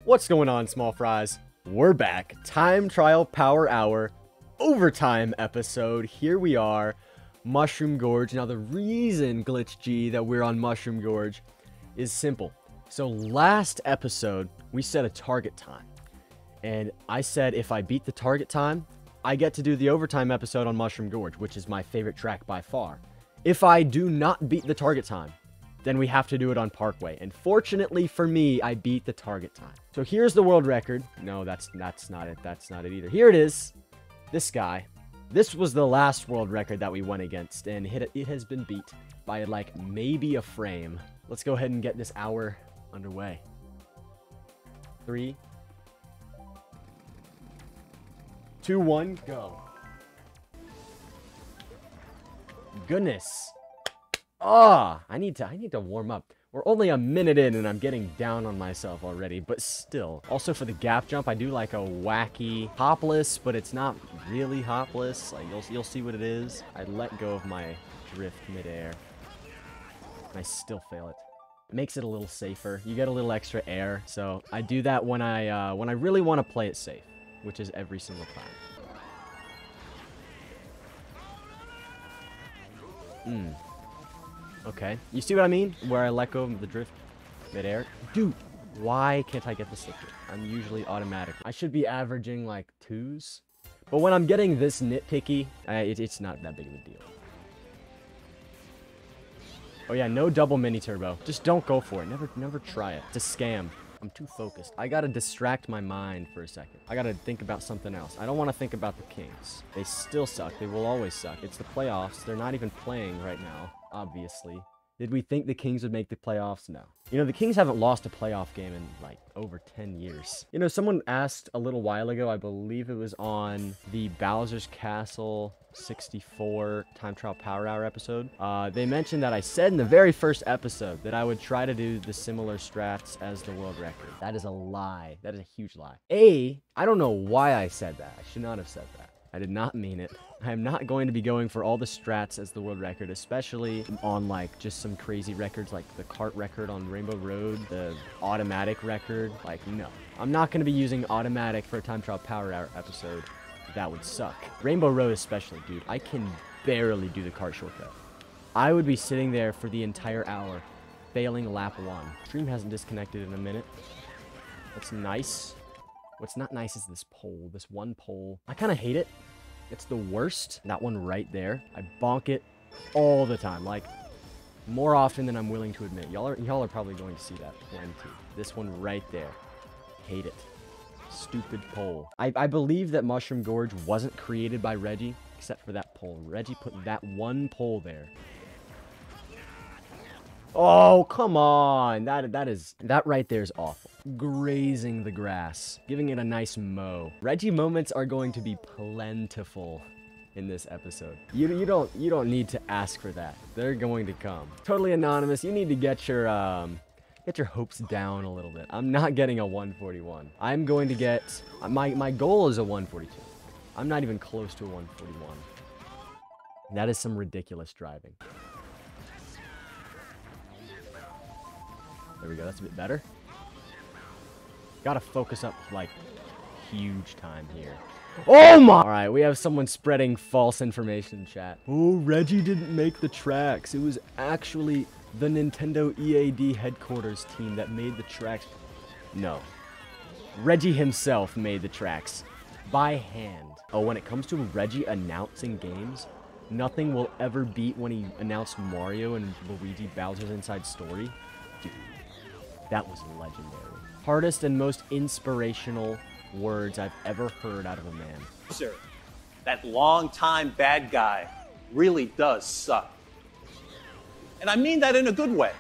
What's going on, small fries? We're back. Time trial power hour overtime episode. Here we are, Mushroom Gorge. Now the reason, Glitch G, that we're on Mushroom Gorge is simple. So last episode, we set a target time. And I said if I beat the target time, I get to do the overtime episode on Mushroom Gorge, which is my favorite track by far. If I do not beat the target time, then we have to do it on Parkway. And fortunately for me, I beat the target time. So here's the world record. No, that's not it. That's not it either. Here it is. This guy. This was the last world record that we went against, and it has been beat by like maybe a frame. Let's go ahead and get this hour underway. 3, 2, 1, go. Goodness. Ah, I need to warm up. We're only a minute in and I'm getting down on myself already, but still. Also for the gap jump, I do like a wacky hopless, but it's not really hopless. Like you'll see what it is. I let go of my drift midair. And I still fail it. It makes it a little safer. You get a little extra air. So I do that when I really want to play it safe, which is every single time. Okay, you see what I mean? Where I let go of the drift midair. Dude, why can't I get the slip drift? I'm usually automatic. I should be averaging like 2s. But when I'm getting this nitpicky, it's not that big of a deal. Oh yeah, no double mini turbo. Just don't go for it. Never try it. It's a scam. I'm too focused. I gotta distract my mind for a second. I gotta think about something else. I don't want to think about the Kings. They still suck. They will always suck. It's the playoffs. They're not even playing right now, obviously. Did we think the Kings would make the playoffs? No. You know, the Kings haven't lost a playoff game in, like, over 10 years. You know, someone asked a little while ago, I believe it was on the Bowser's Castle 64 Time Trial Power Hour episode. They mentioned that I said in the very first episode that I would try to do the similar strats as the world record. That is a lie. That is a huge lie. I don't know why I said that. I should not have said that. I did not mean it. I am not going to be going for all the strats as the world record, especially on like just some crazy records like the kart record on Rainbow Road, the automatic record. Like, no. I'm not going to be using automatic for a Time Trial Power Hour episode. That would suck. Rainbow Road especially, dude. I can barely do the kart shortcut. I would be sitting there for the entire hour, failing lap 1. Stream hasn't disconnected in a minute. That's nice. What's not nice is this pole, this one pole. I kind of hate it. It's the worst. That one right there. I bonk it all the time, like more often than I'm willing to admit. Y'all are probably going to see that plenty. This one right there. Hate it. Stupid pole. I believe that Mushroom Gorge wasn't created by Reggie, except for that pole. Reggie put that one pole there. Oh, come on. That right there is awful. Grazing the grass. Giving it a nice mow. Reggie moments are going to be plentiful in this episode. You don't need to ask for that. They're going to come. Totally anonymous. You need to get your hopes down a little bit. I'm not getting a 141. I'm going to get my goal is a 142. I'm not even close to a 141. That is some ridiculous driving. There we go, that's a bit better. Gotta focus up, like, huge time here. Oh my! Alright, we have someone spreading false information in chat. Oh, Reggie didn't make the tracks. It was actually the Nintendo EAD headquarters team that made the tracks. No. Reggie himself made the tracks. By hand. Oh, when it comes to Reggie announcing games, nothing will ever beat when he announced Mario and Luigi Bowser's Inside Story. Dude. That was legendary. Hardest and most inspirational words I've ever heard out of a man. Sir, that long-time bad guy really does suck. And I mean that in a good way.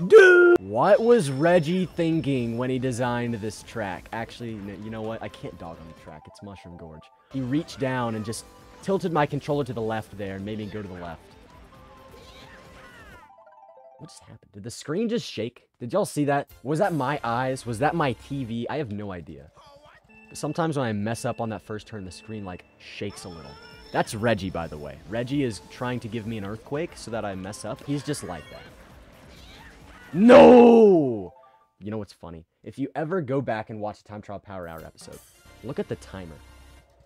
Dude! What was Reggie thinking when he designed this track? Actually, you know what? I can't dog on the track. It's Mushroom Gorge. He reached down and just tilted my controller to the left there and made me go to the left. What just happened? Did the screen just shake? Did y'all see that? Was that my eyes? Was that my TV? I have no idea. But sometimes when I mess up on that first turn, the screen, like, shakes a little. That's Reggie, by the way. Reggie is trying to give me an earthquake so that I mess up. He's just like that. No! You know what's funny? If you ever go back and watch a Time Trial Power Hour episode, look at the timer.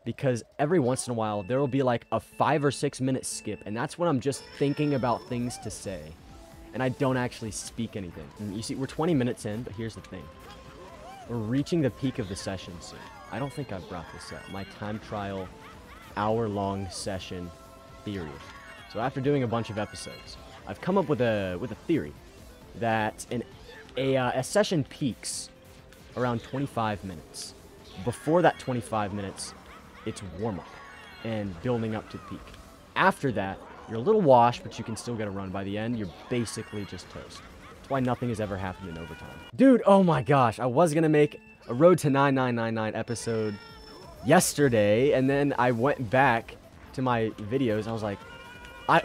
Because every once in a while, there will be like a 5 or 6 minute skip, and that's when I'm just thinking about things to say. And I don't actually speak anything. And you see, we're 20 minutes in, but here's the thing. We're reaching the peak of the session soon. I don't think I've brought this up. My Time Trial hour-long session theory. So after doing a bunch of episodes, I've come up with a theory that a session peaks around 25 minutes. Before that 25 minutes, it's warm-up and building up to peak. After that, you're a little washed, but you can still get a run. By the end, you're basically just toast. That's why nothing has ever happened in overtime. Dude, oh my gosh, I was gonna make a Road to 9999 episode yesterday, and then I went back to my videos, and I was like,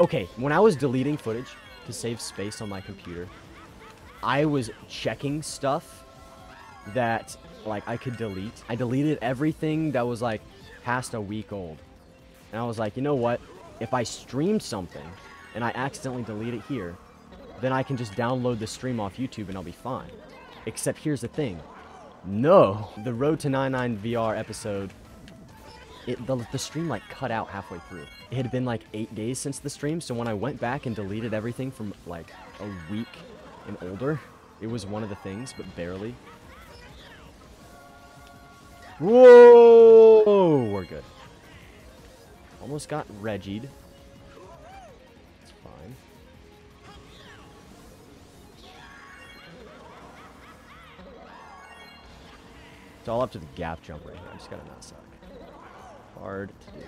okay, when I was deleting footage to save space on my computer, I was checking stuff that, like, I could delete. I deleted everything that was, like, past a week old. And I was like, you know what? If I stream something and I accidentally delete it here, then I can just download the stream off YouTube and I'll be fine. Except here's the thing. No! The Road to 99 VR episode, the stream, like, cut out halfway through. It had been, like, 8 days since the stream, so when I went back and deleted everything from, like, a week and older, it was one of the things, but barely. Whoa! We're good. Almost got Regied. It's fine. It's all up to the gap jump right here. I just gotta not suck. Hard to do.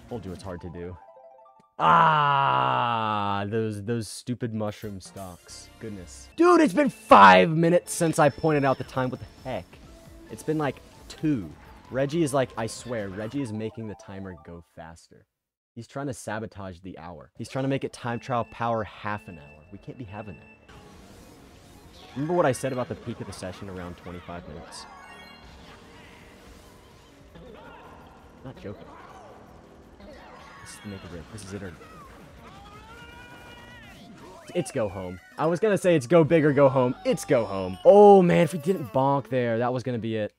Told you it's hard to do. Ah, those stupid mushroom stalks. Goodness. Dude, it's been 5 minutes since I pointed out the time. What the heck? It's been like 2. Reggie is like, I swear, Reggie is making the timer go faster. He's trying to sabotage the hour. He's trying to make it Time Trial Power half an hour. We can't be having that. Remember what I said about the peak of the session around 25 minutes? I'm not joking. This is the make or break. This is it or... It's go home. I was gonna say it's go big or go home. It's go home. Oh man, if we didn't bonk there, that was gonna be it.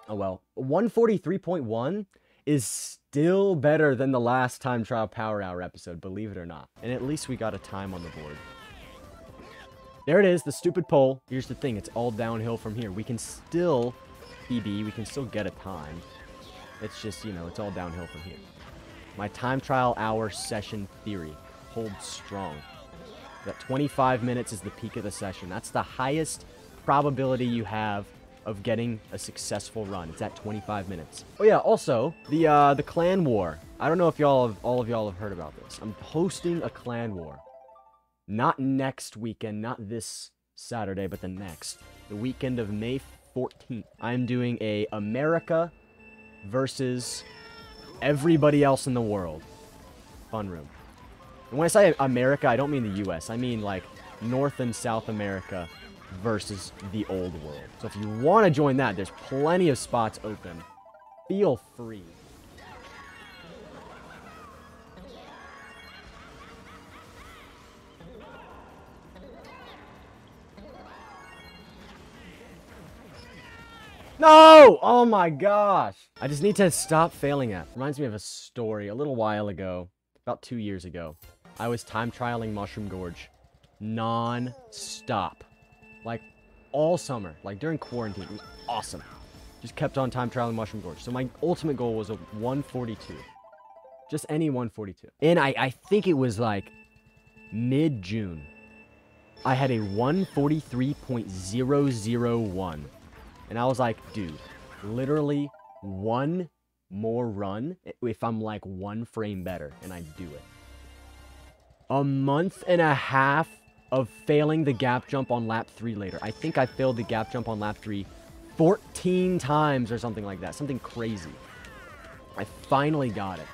Oh well. 143.1 is still better than the last Time Trial Power Hour episode, believe it or not. And at least we got a time on the board. There it is, the stupid poll. Here's the thing, it's all downhill from here. We can still PB, we can still get a time. It's just, you know, it's all downhill from here. My Time Trial Hour session theory holds strong. That 25 minutes is the peak of the session. That's the highest probability you have of getting a successful run. It's at 25 minutes. Oh yeah, also, the clan war. I don't know if all of y'all have heard about this. I'm hosting a clan war. Not next weekend, not this Saturday, but the next. The weekend of May 14th. I'm doing a America versus everybody else in the world fun room. And when I say America, I don't mean the US. I mean, like, North and South America versus the old world. So if you want to join that, there's plenty of spots open. Feel free. No! Oh my gosh! I just need to stop failing at. Reminds me of a story a little while ago, about 2 years ago. I was time trialing Mushroom Gorge non-stop. Like, all summer. Like, during quarantine. It was awesome. Just kept on time trialing Mushroom Gorge. So my ultimate goal was a 142. Just any 142. And I think it was, like, mid-June. I had a 143.001. And I was like, dude, literally one more run if I'm, like, 1 frame better. And I do it. A month and a half of failing the gap jump on lap 3 later. I think I failed the gap jump on lap 3 14 times or something like that. Something crazy. I finally got it.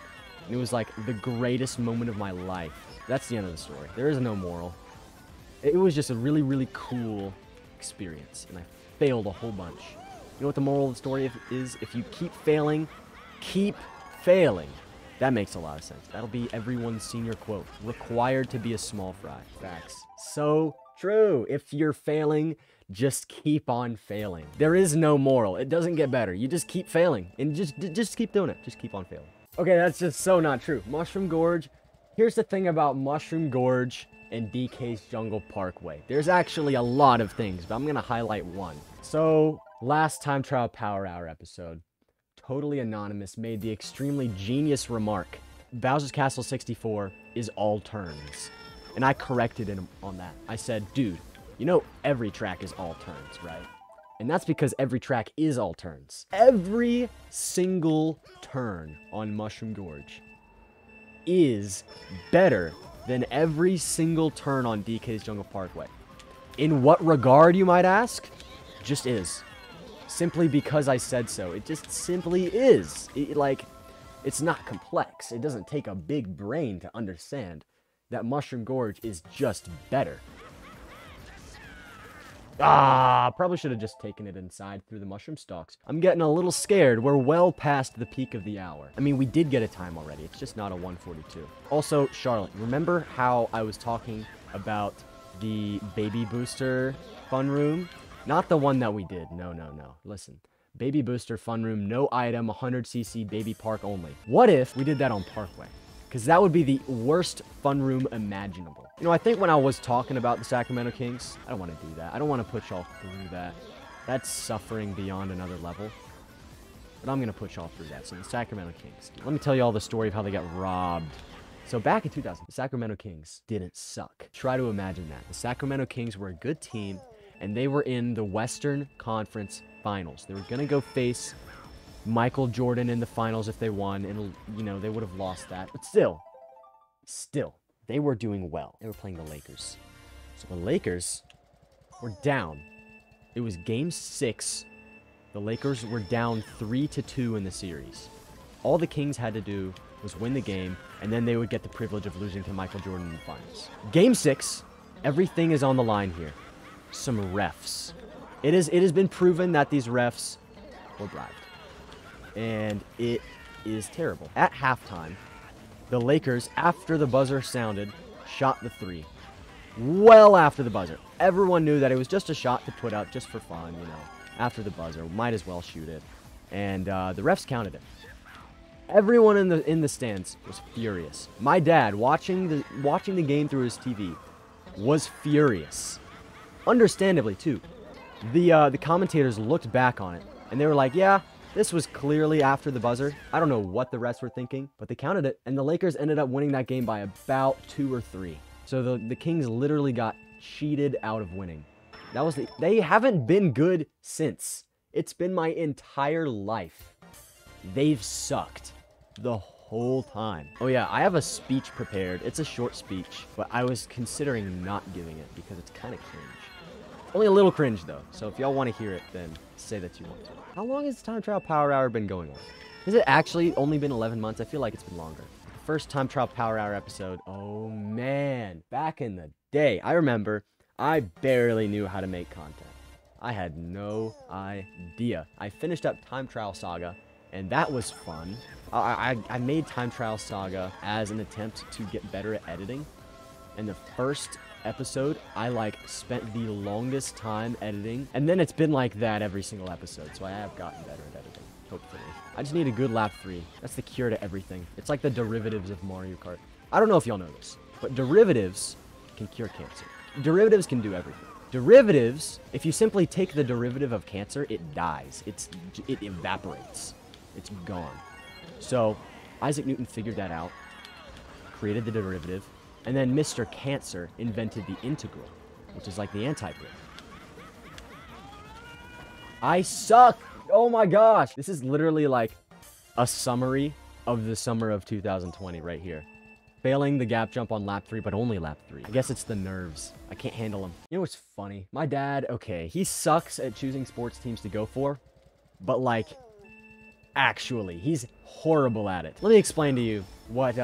And it was like the greatest moment of my life. That's the end of the story. There is no moral. It was just a really, really cool experience. And I failed a whole bunch. You know what the moral of the story is? If you keep failing, keep failing. That makes a lot of sense. That'll be everyone's senior quote. Required to be a small fry. Facts. So true. If you're failing, just keep on failing. There is no moral. It doesn't get better. You just keep failing. And just keep doing it. Just keep on failing. Okay, that's just so not true. Mushroom Gorge. Here's the thing about Mushroom Gorge and DK's Jungle Parkway. There's actually a lot of things, but I'm going to highlight one. So, last Time Trial Power Hour episode, Totally Anonymous made the extremely genius remark, Bowser's Castle 64 is all turns. And I corrected him on that. I said, dude, you know every track is all turns, right? And that's because every track is all turns. Every single turn on Mushroom Gorge is better than every single turn on DK's Jungle Parkway. In what regard, you might ask? Just is. Simply because I said so. It just simply is. It's not complex. It doesn't take a big brain to understand that Mushroom Gorge is just better. Probably should have just taken it inside through the mushroom stalks. I'm getting a little scared. We're well past the peak of the hour. I mean, we did get a time already. It's just not a 1:42. Also, Charlotte, remember how I was talking about the Baby Booster fun room? Not the one that we did. No. Listen. Baby Booster fun room, no item, 100cc baby park only. What if we did that on Parkway? Because that would be the worst fun room imaginable. You know, I think when I was talking about the Sacramento Kings, I don't want to do that. I don't want to put y'all through that. That's suffering beyond another level. But I'm going to put y'all through that. So the Sacramento Kings. Let me tell you all the story of how they got robbed. So back in 2000, the Sacramento Kings didn't suck. Try to imagine that. The Sacramento Kings were a good team, and they were in the Western Conference Finals. They were going to go face Michael Jordan in the finals if they won, and, you know, they would have lost that. But still, they were doing well. They were playing the Lakers. So the Lakers were down. It was game 6. The Lakers were down 3-2 in the series. All the Kings had to do was win the game, and then they would get the privilege of losing to Michael Jordan in the finals. Game 6, everything is on the line here. Some refs. It has been proven that these refs were bribed. And it is terrible. At halftime, the Lakers, after the buzzer sounded, shot the 3. Well after the buzzer. Everyone knew that it was just a shot to put up just for fun, you know. After the buzzer, might as well shoot it. And the refs counted it. Everyone in the stands was furious. My dad, watching the game through his TV, was furious. Understandably, too. The commentators looked back on it, and they were like, yeah, this was clearly after the buzzer. I don't know what the refs were thinking, but they counted it, and the Lakers ended up winning that game by about 2 or 3. So the Kings literally got cheated out of winning. They haven't been good since. It's been my entire life. They've sucked the whole time. Oh yeah, I have a speech prepared. It's a short speech, but I was considering not giving it because it's kind of cringe. Only a little cringe though, so if y'all want to hear it, then say that you want to. How long has Time Trial Power Hour been going on? Has it actually only been 11 months? I feel like it's been longer. The first Time Trial Power Hour episode, oh man, back in the day, I remember I barely knew how to make content. I had no idea. I finished up Time Trial Saga, and that was fun. I made Time Trial Saga as an attempt to get better at editing. And the first episode, I spent the longest time editing. And then it's been like that every single episode. So I have gotten better at editing, hopefully. I just need a good lap 3. That's the cure to everything. It's like the derivatives of Mariokart. I don't know if y'all know this, but derivatives can cure cancer. Derivatives can do everything. Derivatives, if you simply take the derivative of cancer, it dies. It evaporates. It's gone. So Isaac Newton figured that out, created the derivative, and then Mr. Cancer invented the integral, which is like the anti-grid. I suck! Oh my gosh! This is literally like a summary of the summer of 2020 right here. Failing the gap jump on lap 3, but only lap 3. I guess it's the nerves. I can't handle them. You know what's funny? My dad, okay, he sucks at choosing sports teams to go for, but actually. He's horrible at it. Let me explain to you what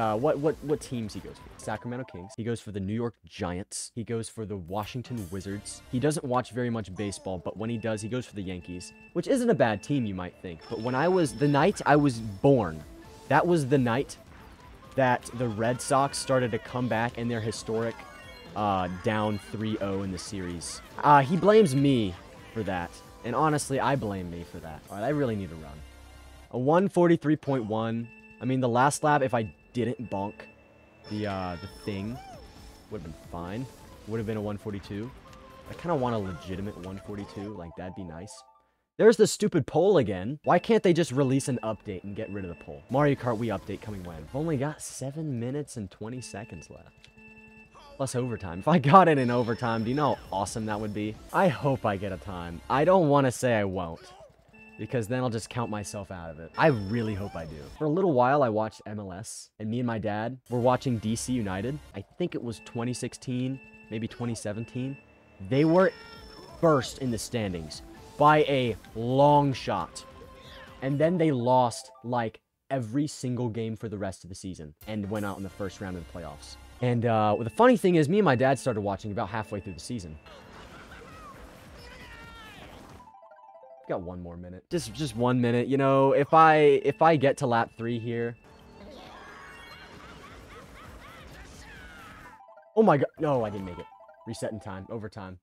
teams he goes for. Sacramento Kings. He goes for the New York Giants. He goes for the Washington Wizards. He doesn't watch very much baseball, but when he does, he goes for the Yankees, which isn't a bad team, you might think. But the night I was born, that was the night that the Red Sox started to come back in their historic down 3-0 in the series. He blames me for that. And honestly, I blame me for that. All right, I really need to run. A 143.1. I mean, the last lap, if I didn't bonk the thing, would have been fine. Would have been a 142. I kind of want a legitimate 142. Like, that'd be nice. There's the stupid poll again. Why can't they just release an update and get rid of the poll? Mario Kart Wii update coming when? I've only got 7 minutes and 20 seconds left. Plus overtime. If I got it in overtime, do you know how awesome that would be? I hope I get a time. I don't want to say I won't, because then I'll just count myself out of it. I really hope I do. For a little while, I watched MLS, and me and my dad were watching DC United. I think it was 2016, maybe 2017. They were first in the standings by a long shot. And then they lost, like, every single game for the rest of the season and went out in the first round of the playoffs. And well, the funny thing is, me and my dad started watching about halfway through the season. Got 1 more minute. Just 1 minute. You know, if I get to lap 3 here. Oh my god. No, I didn't make it. Reset in time. Overtime.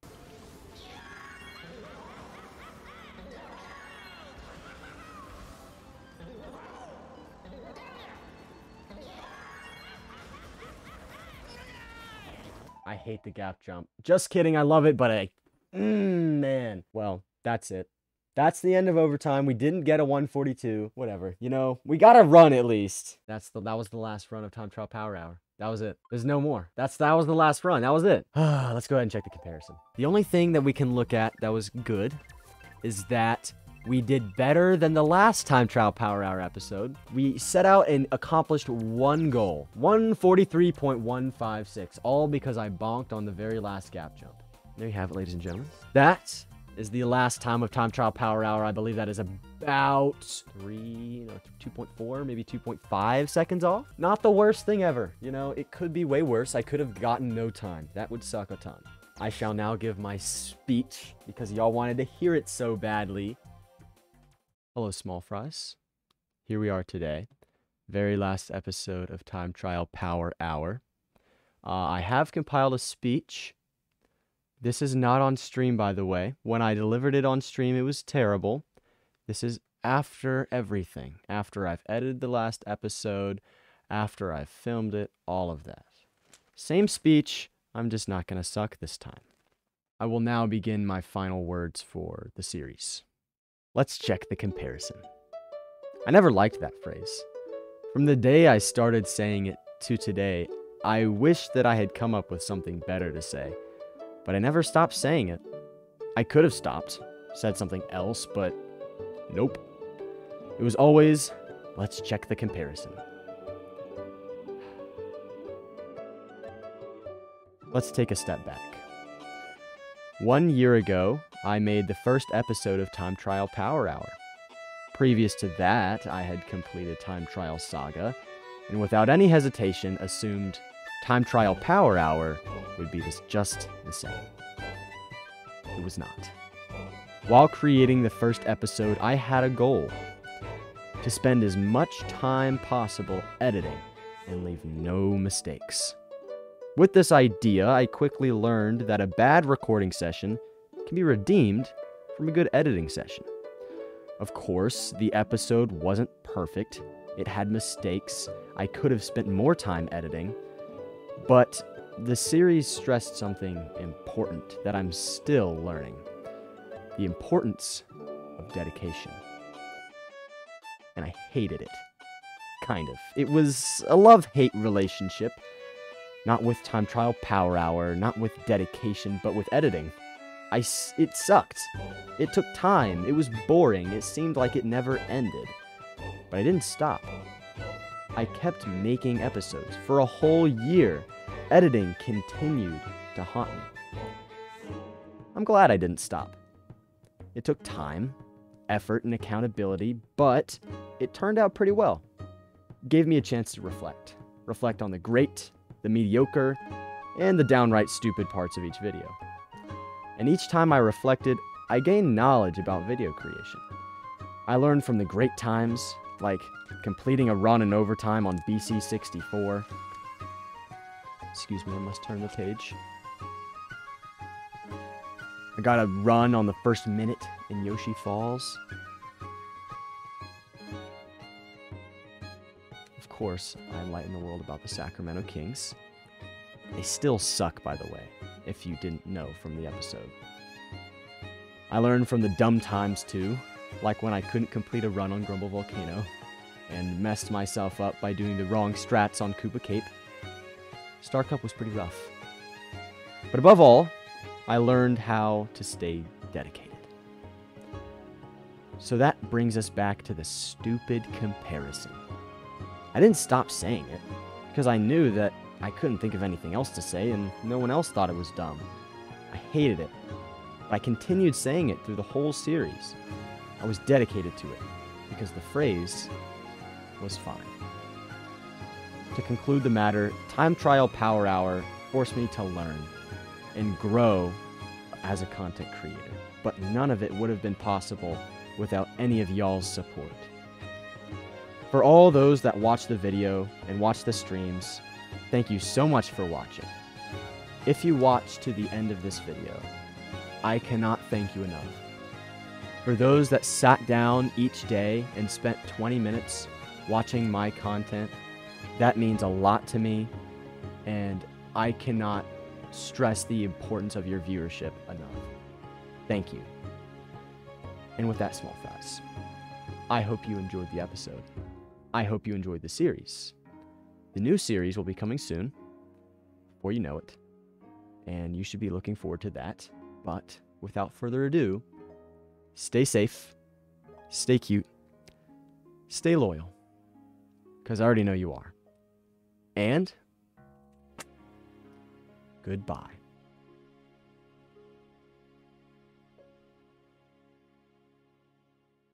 I hate the gap jump. Just kidding. I love it, but man. Well, that's it. That's the end of overtime. We didn't get a 142. Whatever. You know, we got to run at least. That was the last run of Time Trial Power Hour. That was it. There's no more. That was the last run. That was it. Let's go ahead and check the comparison. The only thing that we can look at that was good is that we did better than the last Time Trial Power Hour episode. We set out and accomplished 1 goal. 143.156. All because I bonked on the very last gap jump. There you have it, ladies and gentlemen. That is the last time of Time Trial Power Hour. I believe that is about 2.4, maybe 2.5 seconds off. Not the worst thing ever. You know, it could be way worse. I could have gotten no time. That would suck a ton. I shall now give my speech because y'all wanted to hear it so badly. Hello, small fries. Here we are today. Very last episode of Time Trial Power Hour. I have compiled a speech. This is not on stream, by the way. When I delivered it on stream, it was terrible. This is after everything. After I've edited the last episode, after I've filmed it, all of that. Same speech, I'm just not going to suck this time. I will now begin my final words for the series. Let's check the comparison. I never liked that phrase. From the day I started saying it to today, I wish that I had come up with something better to say. But I never stopped saying it. I could have stopped, said something else, but nope. It was always, let's check the comparison. Let's take a step back. 1 year ago, I made the first episode of Time Trial Power Hour. Previous to that, I had completed Time Trial Saga, and without any hesitation assumed Time Trial Power Hour would be just the same. It was not. While creating the first episode, I had a goal: to spend as much time possible editing and leave no mistakes. With this idea, I quickly learned that a bad recording session can be redeemed from a good editing session. Of course, the episode wasn't perfect. It had mistakes. I could have spent more time editing. But the series stressed something important that I'm still learning. The importance of dedication. And I hated it. Kind of. It was a love-hate relationship. Not with Time Trial Power Hour, not with dedication, but with editing. It sucked. It took time. It was boring. It seemed like it never ended. But I didn't stop. I kept making episodes for a whole year. Editing continued to haunt me. I'm glad I didn't stop. It took time. effort and accountability, but it turned out pretty well. It gave me a chance to reflect. Reflect on the great, the mediocre, and the downright stupid parts of each video. And each time I reflected, I gained knowledge about video creation. I learned from the great times, like completing a run in overtime on BC 64. Excuse me, I must turn the page. I got a run on the first minute in Yoshi Falls. Of course, I enlightened the world about the Sacramento Kings. They still suck, by the way, if you didn't know from the episode. I learned from the dumb times, too, like when I couldn't complete a run on Grumble Volcano, and messed myself up by doing the wrong strats on Koopa Cape. Star Cup was pretty rough. But above all, I learned how to stay dedicated. So that brings us back to the stupid comparison. I didn't stop saying it, because I knew that I couldn't think of anything else to say, and no one else thought it was dumb. I hated it, but I continued saying it through the whole series. I was dedicated to it, because the phrase was fine. To conclude the matter, Time Trial Power Hour forced me to learn and grow as a content creator, but none of it would have been possible without any of y'all's support. For all those that watch the video and watch the streams, thank you so much for watching. If you watch to the end of this video, I cannot thank you enough. For those that sat down each day and spent 20 minutes watching my content, that means a lot to me, and I cannot stress the importance of your viewership enough. Thank you. And with that small phrase, I hope you enjoyed the episode. I hope you enjoyed the series. The new series will be coming soon, before you know it, and you should be looking forward to that. But without further ado, stay safe, stay cute, stay loyal, because I already know you are. And goodbye.